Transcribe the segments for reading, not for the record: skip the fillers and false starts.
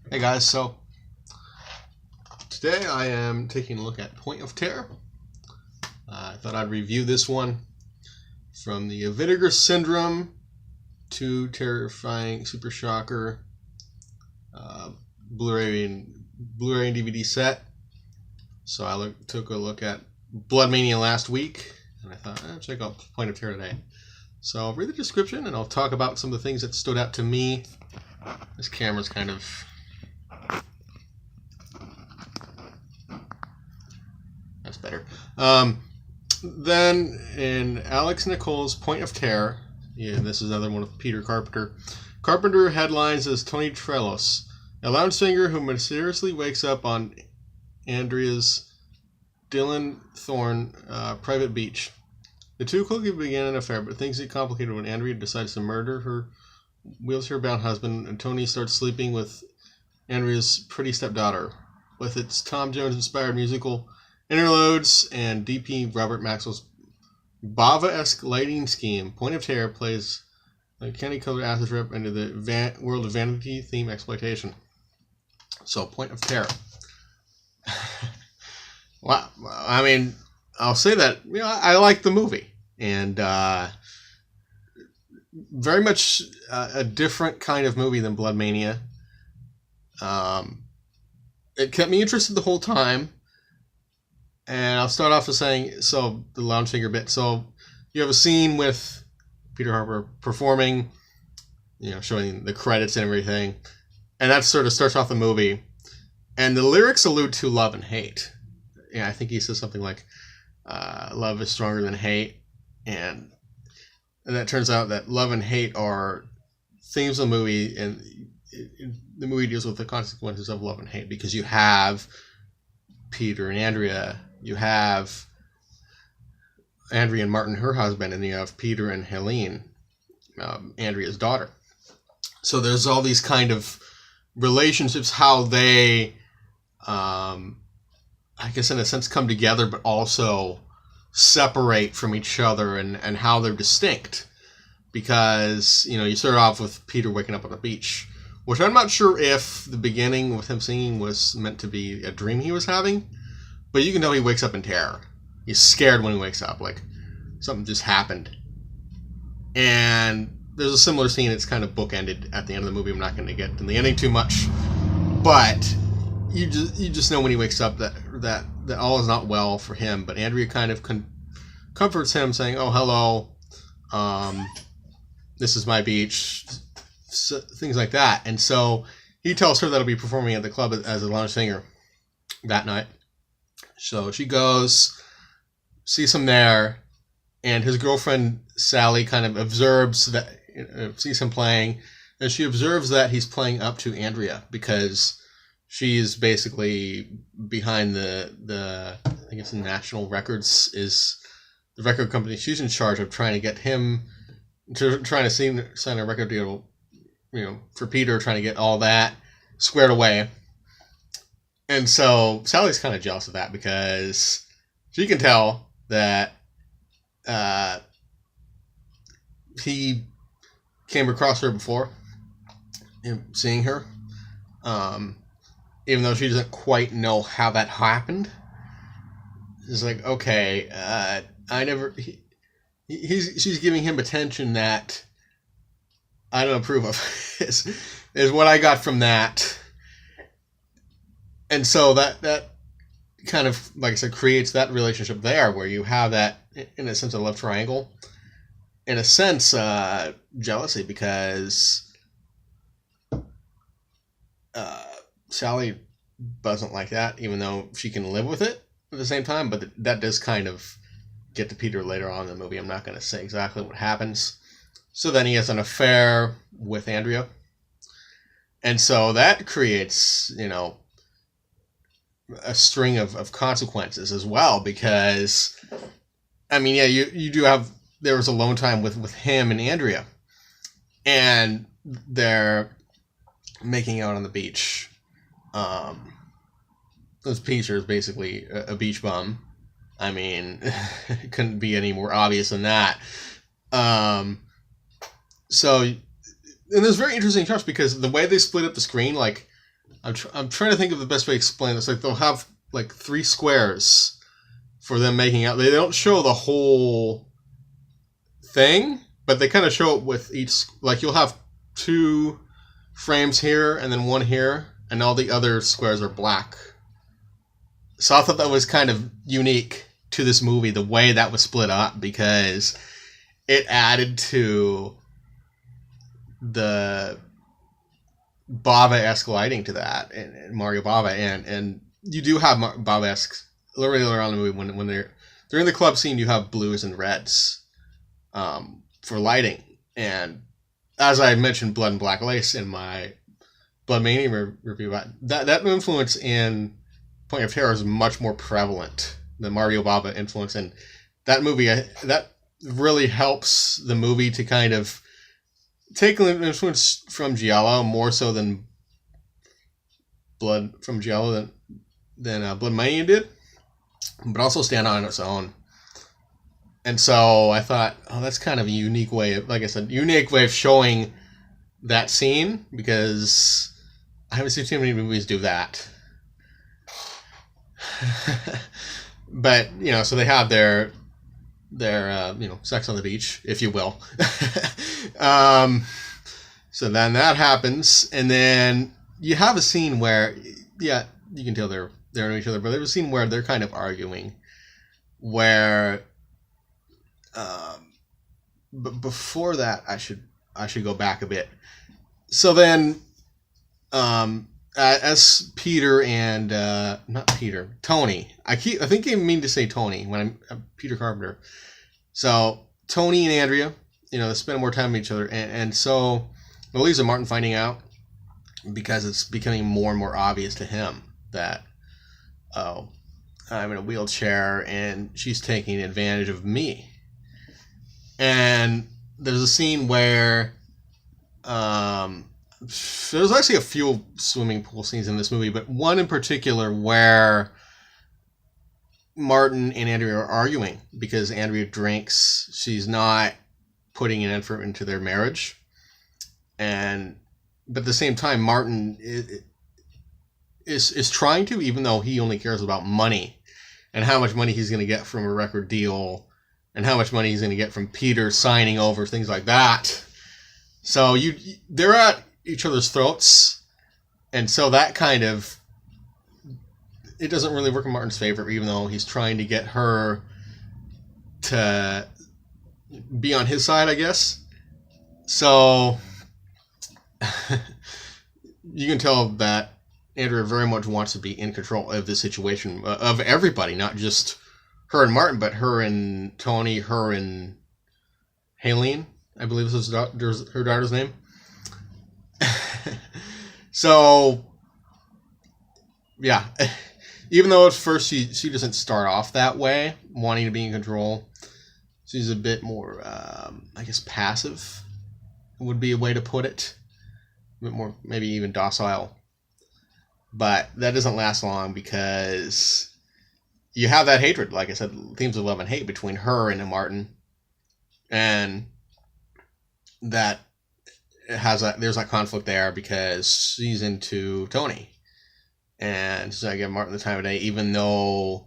Hey guys, so today I am taking a look at Point of Terror. I thought I'd review this one from the Vinegar Syndrome to Terrifying Super Shocker Blu-ray and DVD set. So I took a look at Blood Mania last week, and I thought I'd check out Point of Terror today. So I'll read the description and I'll talk about some of the things that stood out to me. This camera's kind of... That's better. Then in Alex Nicole's Point of Terror, this is another one with Peter Carpenter. Carpenter headlines as Tony Trelos, a lounge singer who mysteriously wakes up on Andrea's Dylan Thorne private beach. The two quickly begin an affair, but things get complicated when Andrea decides to murder her wheelchair-bound husband, and Tony starts sleeping with Andrea's pretty stepdaughter. With its Tom Jones-inspired musical interludes and D.P. Robert Maxwell's Bava-esque lighting scheme, Point of Terror plays a candy-colored acid trip into the world of vanity theme exploitation. So, Point of Terror. Well, I mean, I'll say that I like the movie, and very much a different kind of movie than Blood Mania. It kept me interested the whole time. And I'll start off with saying, so the lounge singer bit. So you have a scene with Peter Harper performing, showing the credits and everything. And that sort of starts off the movie. And the lyrics allude to love and hate. I think he says something like, love is stronger than hate. And that turns out that love and hate are themes of the movie. And the movie deals with the consequences of love and hate. Because you have Peter and Andrea. You have Andrea and Martin, her husband, and you have Peter and Helene, Andrea's daughter. So there's all these kind of relationships, how they, I guess in a sense, come together, but also separate from each other, and how they're distinct. Because, you start off with Peter waking up on the beach, which I'm not sure if the beginning with him singing was meant to be a dream he was having. But you can tell he wakes up in terror. He's scared when he wakes up, like something just happened. And there's a similar scene. It's kind of bookended at the end of the movie. I'm not going to get into the ending too much, but you just know when he wakes up that all is not well for him. But Andrea kind of comforts him, saying, "Oh, hello, this is my beach," so, things like that. And so he tells her that he'll be performing at the club as a lounge singer that night. So she goes, sees him there, and his girlfriend Sally kind of observes that, sees him playing, and she observes that he's playing up to Andrea because she's basically behind the I guess National Records is the record company. She's in charge of trying to get him trying to sign a record deal, for Peter, trying to get all that squared away. And so Sally's kind of jealous of that because she can tell that he came across her before, seeing her, even though she doesn't quite know how that happened. It's like, okay, I never... She's giving him attention that I don't approve of, is what I got from that. And so that kind of, like I said, creates that relationship there where you have that, in a sense, a love triangle. In a sense, jealousy, because Sally doesn't like that, even though she can live with it at the same time. But that does kind of get to Peter later on in the movie. I'm not going to say exactly what happens. So then he has an affair with Andrea. And so that creates, a string of consequences as well, because you do have, there was alone time with him and Andrea, and they're making out on the beach. This Peter is basically a beach bum. I mean, it couldn't be any more obvious than that. So, and there's very interesting shots because the way they split up the screen, like, I'm trying to think of the best way to explain this. Like they'll have like 3 squares for them making out. They don't show the whole thing, but they kind of show it with each. Like you'll have 2 frames here and then 1 here, and all the other squares are black. So I thought that was kind of unique to this movie, the way that was split up, because it added to the Bava-esque lighting to that, and Mario Bava, and you do have Bava-esque earlier on in the movie when they're in the club scene. You have blues and reds for lighting, and as I mentioned, Blood and Black Lace in my Blood Mania review, that influence in Point of Terror is much more prevalent than Mario Bava influence, and that movie that really helps the movie to kind of take an influence from Giallo more so than Blood Mania did, but also stand on its own. And so I thought, oh, that's kind of a unique way of, like I said, unique way of showing that scene, because I haven't seen too many movies do that. But, you know, so they have their sex on the beach, if you will. So then that happens, and then you have a scene where, yeah, you can tell they're into each other, but there's a scene where they're kind of arguing, where, but before that, I should go back a bit. So then, as Peter and not Peter, Tony. I think I mean to say Tony when I'm Peter Carpenter. So Tony and Andrea, you know, they spend more time with each other, and so Louisa Martin finding out, because it's becoming more and more obvious to him that, oh, I'm in a wheelchair and she's taking advantage of me. And there's a scene where there's actually a few swimming pool scenes in this movie, but one in particular where Martin and Andrea are arguing because Andrea drinks. She's not putting an effort into their marriage. But at the same time, Martin is trying to, even though he only cares about money and how much money he's going to get from a record deal and how much money he's going to get from Peter signing over, things like that. So they're at each other's throats, and so that kind of, it doesn't really work in Martin's favor, even though he's trying to get her to be on his side, I guess. So you can tell that Andrea very much wants to be in control of the situation, of everybody, not just her and Martin, but her and Tony, her and Helene, I believe is her daughter's name. So, yeah, even though at first she doesn't start off that way, wanting to be in control, she's a bit more, I guess, passive would be a way to put it. A bit more, maybe even docile. But that doesn't last long, because you have that hatred, like I said, themes of love and hate between her and Martin, and that there's that conflict there because she's into Tony, and so I give Martin the time of day, even though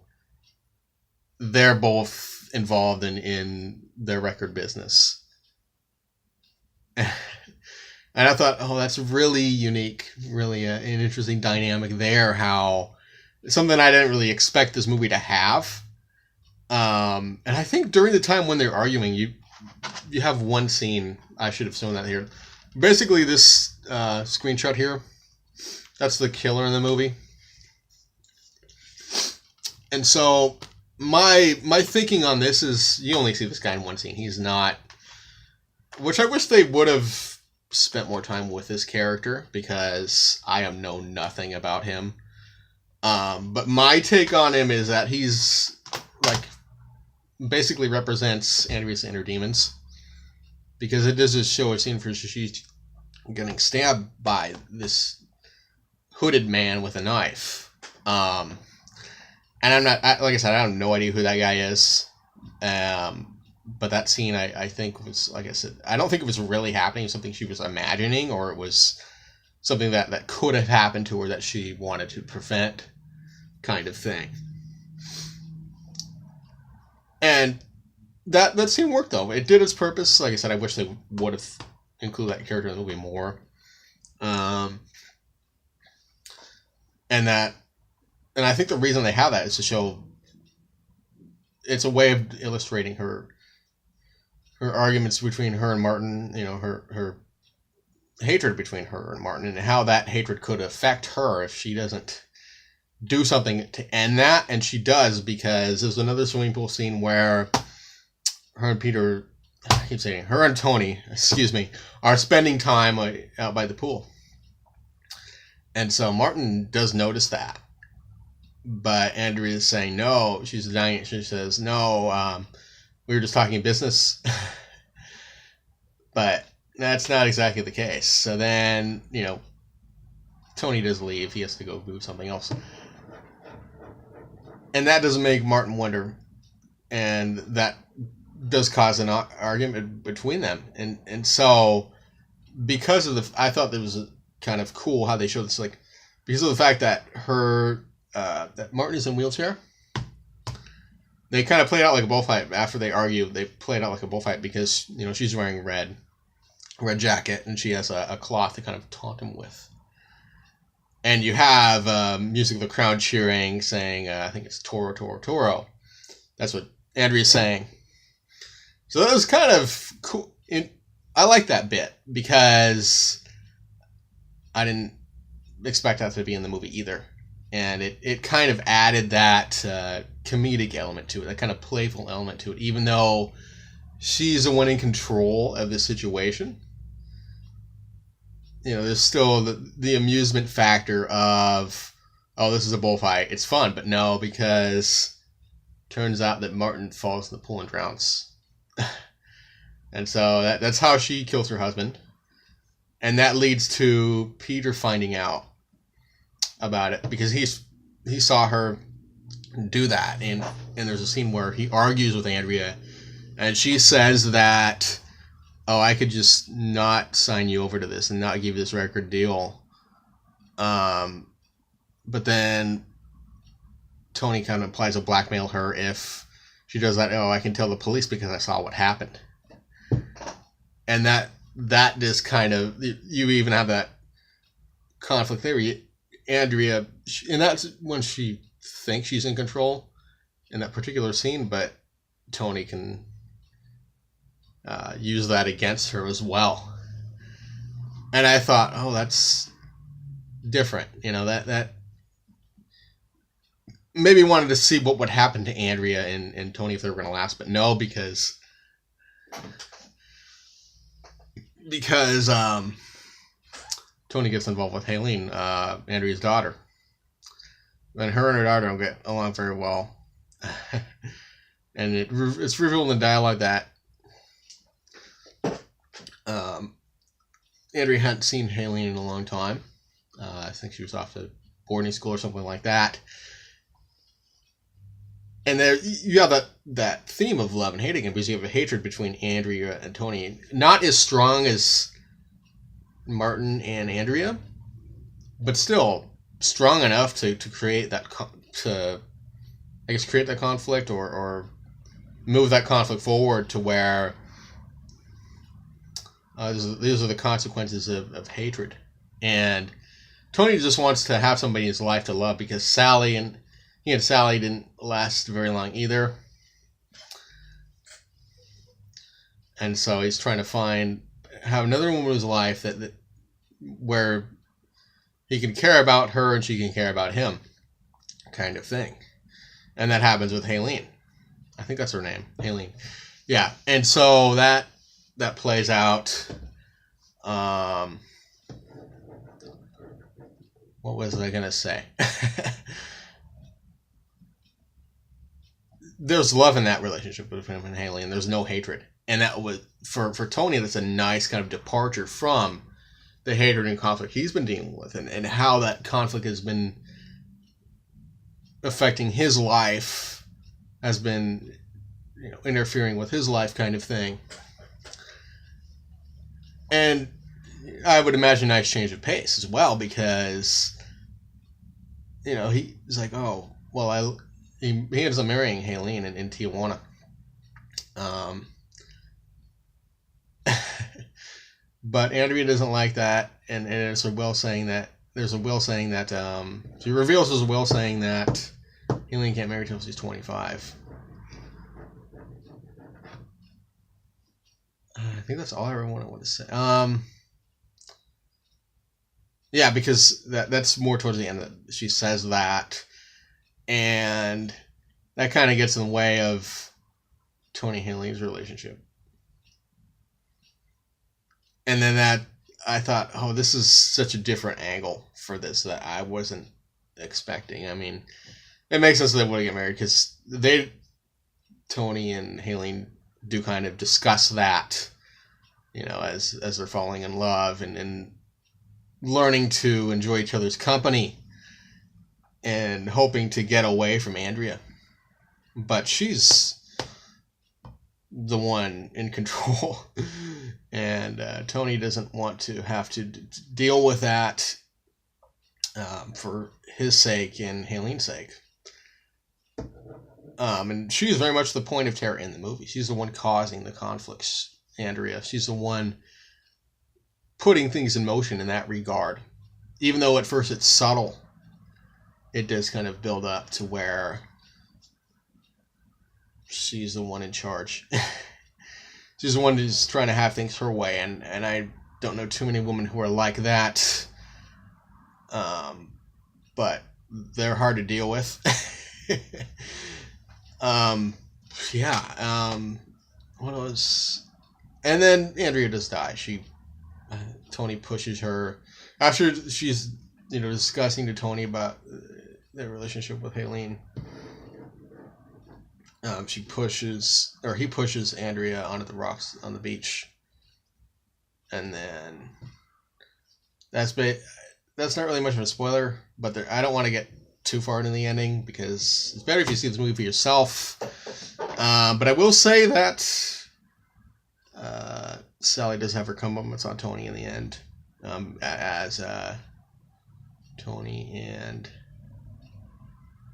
they're both involved in their record business. And I thought, oh, that's really unique, really an interesting dynamic there. How something I didn't really expect this movie to have. And I think during the time when they're arguing, you have one scene. I should have shown that here. Basically, this screenshot here, that's the killer in the movie. And so my thinking on this is, you only see this guy in one scene. He's not, which I wish they would have spent more time with this character, because I know nothing about him. But my take on him is that he's like basically represents Andrea's inner demons, because it does just show a scene where she's getting stabbed by this hooded man with a knife. And I'm not, like I said, I have no idea who that guy is. But that scene, I think was, like I said, I don't think it was really happening. It was something she was imagining, or it was something that could have happened to her that she wanted to prevent, kind of thing. And that scene worked, though. It did its purpose. Like I said, I wish they would have included that character in the movie more. And I think the reason they have that is to show, it's a way of illustrating her arguments between her and Martin, her hatred between her and Martin, and how that hatred could affect her if she doesn't do something to end that. And she does, because there's another swimming pool scene where her and Tony, are spending time out by the pool. And so Martin does notice that. But Andrea is saying no. She's denying it. She says, no, we were just talking business. But that's not exactly the case. So then, Tony does leave. He has to go do something else. And that doesn't make Martin wonder. And that does cause an argument between them. And so, because of I thought that was kind of cool how they showed this, like, because of the fact that that Martin is in a wheelchair, they kind of played out like a bullfight. After they argued, they played out like a bullfight because, she's wearing red jacket, and she has a cloth to kind of taunt him with. And you have music of the crowd cheering, saying, I think it's Toro, Toro, Toro. That's what Andrea's saying. So that was kind of cool. I like that bit, because I didn't expect that to be in the movie either. And it kind of added that comedic element to it, that kind of playful element to it, even though she's the one in control of the situation. There's still the amusement factor of, oh, this is a bullfight, it's fun. But no, because turns out that Martin falls in the pool and drowns. And so that's how she kills her husband. And that leads to Peter finding out about it, because he saw her do that. And there's a scene where he argues with Andrea, and she says that, oh, I could just not sign you over to this and not give you this record deal. But then Tony kind of applies to blackmail her if she does that. Oh, I can tell the police because I saw what happened. And that just kind of, you even have that conflict there. Andrea, and that's when she thinks she's in control in that particular scene, but Tony can use that against her as well. And I thought, oh, that's different. That maybe wanted to see what would happen to Andrea and Tony if they were going to last, but no, because Tony gets involved with Haylene, Andrea's daughter. And her daughter don't get along very well. And it's revealed in the dialogue that Andrea hadn't seen Haylene in a long time. I think she was off to boarding school or something like that. And there you have that theme of love and hate again, because you have a hatred between Andrea and Tony. Not as strong as Martin and Andrea, but still strong enough to create that create that conflict or move that conflict forward to where these are the consequences of hatred. And Tony just wants to have somebody in his life to love, because Sally and Sally didn't last very long either. And so he's trying to have another woman in his life that where he can care about her and she can care about him, kind of thing. And that happens with Haylene. I think that's her name, Haylene. Yeah, and so that plays out. What was I gonna say? There's love in that relationship between him and Haylene. There's no hatred, and that was for Tony. That's a nice kind of departure from the hatred and conflict he's been dealing with, and how that conflict has been affecting his life, has been interfering with his life, kind of thing. And I would imagine a nice change of pace as well, because he's like, oh well, he ends up marrying Haylene in Tijuana. But Andrea doesn't like that, and there's a will saying that she reveals there's a will saying that Haylene can't marry till she's 25. I think that's all I ever wanted to say. Yeah, because that's more towards the end that she says that, and that kind of gets in the way of Tony Haylene's relationship. And then that, I thought, oh, this is such a different angle for this that I wasn't expecting. I mean, it makes sense that they want to get married, because Tony and Haylene do kind of discuss that, as they're falling in love and learning to enjoy each other's company and hoping to get away from Andrea. But she's the one in control. And Tony doesn't want to have to deal with that for his sake and Haylene's sake. And she's very much the point of terror in the movie. She's the one causing the conflicts, Andrea. She's the one putting things in motion in that regard. Even though at first it's subtle, it does kind of build up to where she's the one in charge. She's the one who's trying to have things her way, and I don't know too many women who are like that. But they're hard to deal with. What else? And then Andrea does die. Tony pushes her after she's discussing to Tony about their relationship with Haylene. He pushes Andrea onto the rocks on the beach, and then that's not really much of a spoiler, but I don't want to get too far into the ending, because it's better if you see this movie for yourself. But I will say that Sally does have her comeuppance on Tony in the end, as Tony and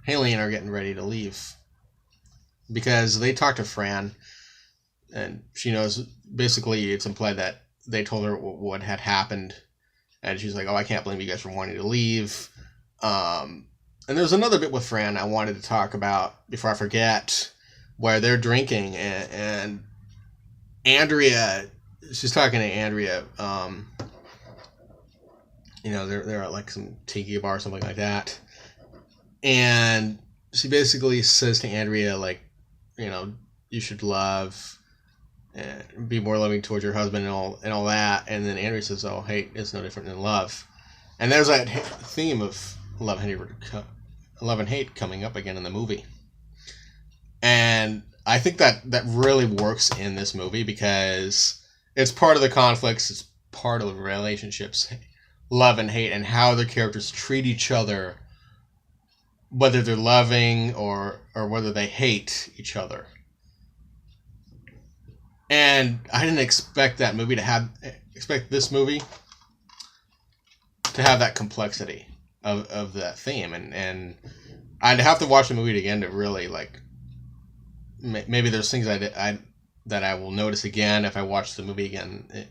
Haylene are getting ready to leave, because they talk to Fran, and she knows, basically it's implied that they told her what had happened, and she's like, oh, I can't blame you guys for wanting to leave. And there's another bit with Fran I wanted to talk about before I forget, where they're drinking, and Andrea, she's talking to Andrea, they're at like some tiki bar or something like that, and she basically says to Andrea, like, you should love and be more loving towards your husband and all that, and then Andrea says, oh, hate is no different than love. And there's that theme of love and hate coming up again in the movie. And I think that really works in this movie, because it's part of the conflicts, it's part of the relationships, love and hate, and how the characters treat each other, whether they're loving or whether they hate each other. And I didn't expect this movie to have that complexity of that theme, and I'd have to watch the movie again to really, like, maybe there's things that I will notice again if I watch the movie again,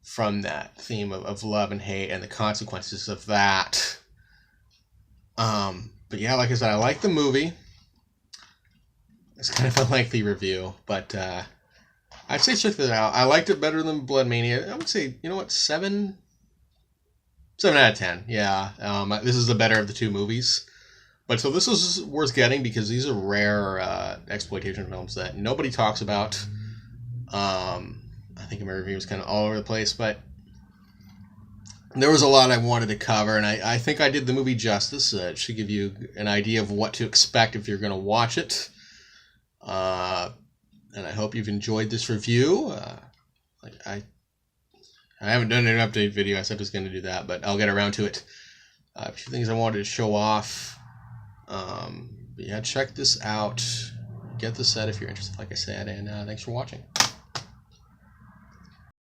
from that theme of love and hate and the consequences of that. But yeah, like I said, I like the movie. It's kind of a lengthy review, but I'd say check that out. I liked it better than Blood Mania. I would say, 7 out of 10. Yeah, this is the better of the two movies. But so this is worth getting, because these are rare exploitation films that nobody talks about. I think my review was kind of all over the place, but there was a lot I wanted to cover, and I think I did the movie justice. It should give you an idea of what to expect if you're going to watch it. And I hope you've enjoyed this review. I haven't done an update video. I said I was going to do that, but I'll get around to it. A few things I wanted to show off. But yeah, check this out. Get the set if you're interested, like I said, and thanks for watching.